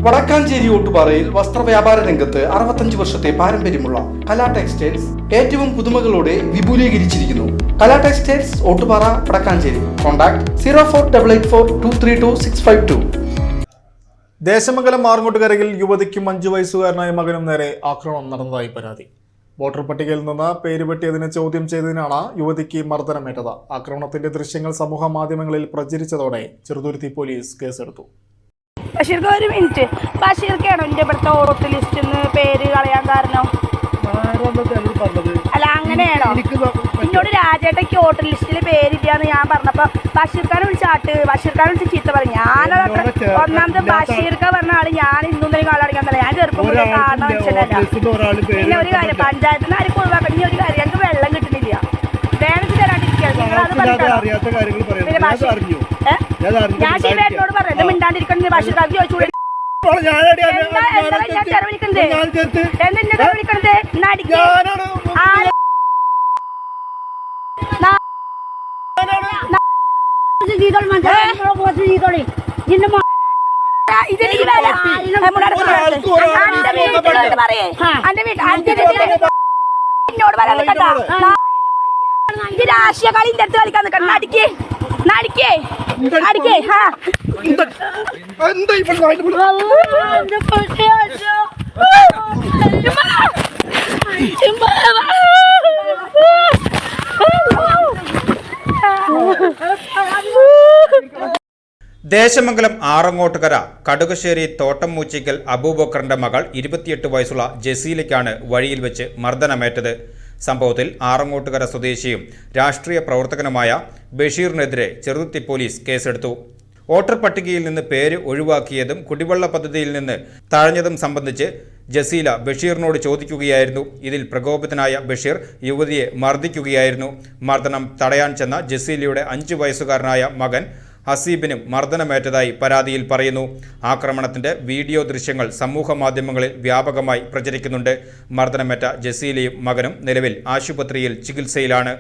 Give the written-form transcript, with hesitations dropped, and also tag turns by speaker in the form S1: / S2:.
S1: വടക്കാഞ്ചേരി ഓട്ടുപാറയിൽ വസ്ത്രവ്യാപാര രംഗത്ത് 65 വർഷത്തെ പാരമ്പര്യമുള്ള കലാ ടെക്സ്റ്റൈൽസ് ഏറ്റവും പുതുമകളോടെ വിപുലീകരിച്ചിരിക്കുന്നു. കലാ ടെക്സ്റ്റൈൽസ് ഓട്ടുപാറ വടക്കാഞ്ചേരി. കോൺടാക്ട് 04884232
S2: ദേശമംഗലം മാറങ്ങോട്ടുകരയിൽ യുവതിക്കും 5 വയസ്സുകാരനായ മകനും നേരെ ആക്രമണം നടന്നതായി പരാതി. വോട്ടർ പട്ടികയിൽ നിന്ന് പേര് വെട്ടിയതിനെ ചോദ്യം ചെയ്തതിനാണ് യുവതിക്ക് മർദ്ദനമേറ്റത്. ആക്രമണത്തിന്റെ ദൃശ്യങ്ങൾ സമൂഹ മാധ്യമങ്ങളിൽ പ്രചരിച്ചതോടെ ചെറുതുരുത്തി പോലീസ് കേസെടുത്തു.
S3: ബഷീർക്ക് ഒരു മിനിറ്റ്, ബഷീർക്കാണോ എൻ്റെ ഇവിടുത്തെ ഓറത്ത് ലിസ്റ്റിൽ നിന്ന് പേര് കളയാൻ കാരണം? അല്ല, അങ്ങനെയാണോ? എന്നോട് രാജേട്ടയ്ക്ക് വോട്ടർ ലിസ്റ്റിൽ പേരില്ലാന്ന് ഞാൻ പറഞ്ഞപ്പോ ബഷീർഖാനെ വിളിച്ചാട്ട് ബഷീർഖാനെ വിളിച്ച് ചീത്ത പറഞ്ഞു. ഞാനത് ഒന്നാമത് ബഷീർക്ക പറഞ്ഞ ആള് ഞാൻ ഇന്നൊന്നും കാളടിക്കാന്നല്ല, ഞാൻ ചെറുപ്പം മുതലേ കാണാൻ വെച്ചിട്ടല്ല. പിന്നെ ഒരു കാര്യം, പഞ്ചായത്തിൽ നിന്ന് ആരും ഒഴിവാക്കണം. ഇനി ഒരു കാര്യം, ഞങ്ങൾക്ക് വെള്ളം കിട്ടുന്നില്ല, വേനൽക്ക് തരാണ്ടിരിക്കുകയാണ്. ഞാൻ ശിവേട്ടനോട് പറഞ്ഞു മിണ്ടാണ്ടിരിക്കണം. ബഷീർഖാർക്ക് ചോദിച്ചു രാഷ്ട്രീയ കളി ഇന്റെ അടുത്ത് കളിക്കാൻ നിൽക്കണം. നടിക്കേ നടിക്കേ അടിക്കേ.
S4: ദേശമംഗലം ആറങ്ങോട്ടുകര കടുകശ്ശേരി തോട്ടം മൂച്ചിക്കൽ അബൂബക്കറിന്റെ മകൾ 28 വയസ്സുള്ള ജസീലയ്ക്കാണ് വഴിയിൽ വെച്ച് മർദ്ദനമേറ്റത്. സംഭവത്തിൽ ആറങ്ങോട്ടുകര സ്വദേശിയും രാഷ്ട്രീയ പ്രവർത്തകനുമായ ബഷീറിനെതിരെ ചെറുതുരുത്തി പോലീസ് കേസെടുത്തു. വോട്ടർ പട്ടികയിൽ നിന്ന് പേര് ഒഴിവാക്കിയതും കുടിവെള്ള പദ്ധതിയിൽ നിന്ന് തഴഞ്ഞതും സംബന്ധിച്ച് ജസീല ബഷീറിനോട് ചോദിക്കുകയായിരുന്നു. ഇതിൽ പ്രകോപിതനായ ബഷീർ യുവതിയെ മർദ്ദിക്കുകയായിരുന്നു. മർദ്ദനം തടയാൻ ചെന്ന ജസീലയുടെ 5 വയസ്സുകാരനായ മകൻ ഹസീബിനും മർദ്ദനമേറ്റതായി പരാതിയിൽ പറയുന്നു. ആക്രമണത്തിന്റെ വീഡിയോ ദൃശ്യങ്ങൾ സമൂഹ മാധ്യമങ്ങളിൽ വ്യാപകമായി പ്രചരിക്കുന്നുണ്ട്. മർദ്ദനമേറ്റ ജസീലയും മകനും നിലവിൽ ആശുപത്രിയിൽ ചികിത്സയിലാണ്.